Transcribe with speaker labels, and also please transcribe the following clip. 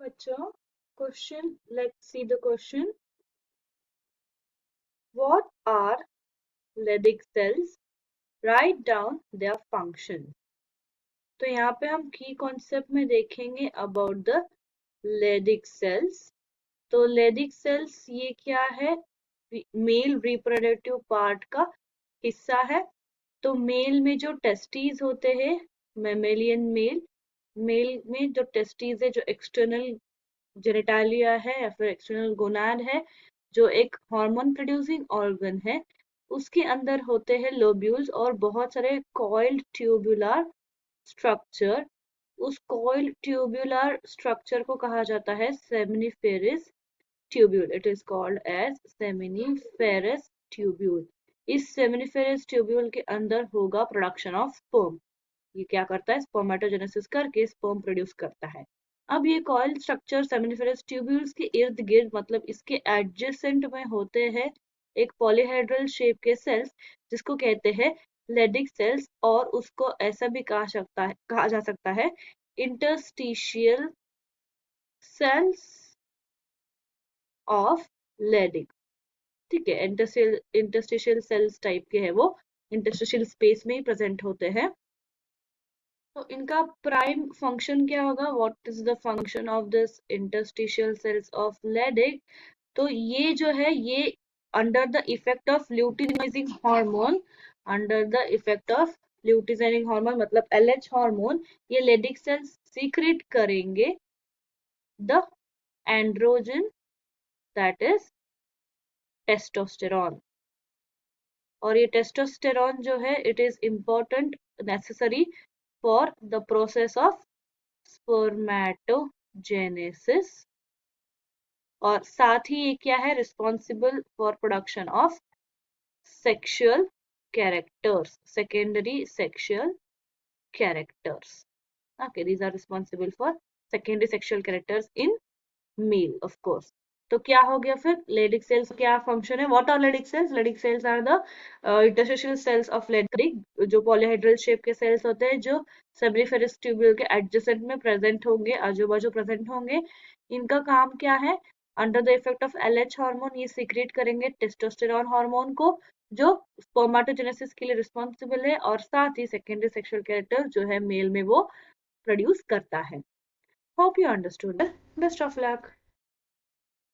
Speaker 1: बच्चों, question, let's see the question. What are Leydig cells? Write down their function. तो यहाँ पे हम की कॉन्सेप्ट में देखेंगे अबाउट द Leydig cells. तो Leydig cells ये क्या है? मेल रिप्रोडक्टिव पार्ट का हिस्सा है. तो मेल में जो टेस्टीज होते हैं, मेमेलियन मेल में जो टेस्टीज है, जो एक्सटर्नल जेनिटालिया है या फिर एक्सटर्नल गोनाड है, जो एक हार्मोन प्रोड्यूसिंग ऑर्गन है, उसके अंदर होते हैं लोब्यूल्स और बहुत सारे कॉइल्ड ट्यूबुलर स्ट्रक्चर. उस कॉइल्ड ट्यूबुलर स्ट्रक्चर को कहा जाता है seminiferous tubule. It is called as seminiferous tubule. इस सेमिनिफेरस ट्यूब्यूल के अंदर होगा प्रोडक्शन ऑफ स्पर्म. ये क्या करता है? स्पर्मेटोजेनेसिस करके स्पर्म प्रोड्यूस करता है. अब ये कॉइल स्ट्रक्चर सेमिनिफेरस ट्यूब्यूल्स के इर्द गिर्द, मतलब इसके एडजेसेंट में होते हैं एक पॉलीहेड्रल शेप के सेल्स, जिसको कहते हैं लेडिक सेल्स, और उसको ऐसा भी कहा जा सकता है इंटरस्टिशियल सेल्स ऑफ लेडिक. ठीक है, इंटरस्टिशियल सेल्स टाइप के है वो, इंटरस्टिशियल स्पेस में ही प्रेजेंट होते हैं. तो इनका प्राइम फंक्शन क्या होगा? What is the function of this interstitial cells of Leydig? तो ये जो है, ये under the effect of luteinizing hormone, under the effect of luteinizing hormone मतलब LH हार्मोन, ये लेडिक सेल्स सीक्रेट करेंगे the androgen, that is testosterone. और ये टेस्टोस्टेरॉन जो है, it is important, necessary for the process of spermatogenesis. और साथ ही ये क्या है? Responsible for production of sexual characters, secondary sexual characters. Okay, these are responsible for secondary sexual characters in male, of course. तो क्या हो गया फिर? लेडिक सेल्स क्या फंक्शन है? What are Leydig cells? Leydig cells are the interstitial cells of Leydig, जो polyhedral shape के cells होते हैं, जो सेमिनिफेरस ट्यूब्यूल के एडजेसेंट में प्रेजेंट होंगे, आजू बाजू प्रेजेंट होंगे. इनका काम क्या है? Under the effect of LH hormone ये सीक्रेट करेंगे टेस्टोस्टेरॉन हार्मोन को, जो स्पर्मेटोजेनेसिस के लिए रिस्पॉन्सिबल है, और साथ ही सेकेंडरी सेक्सुअल कैरेक्टर जो है मेल में वो प्रोड्यूस करता है. Hope you understood. Best of luck.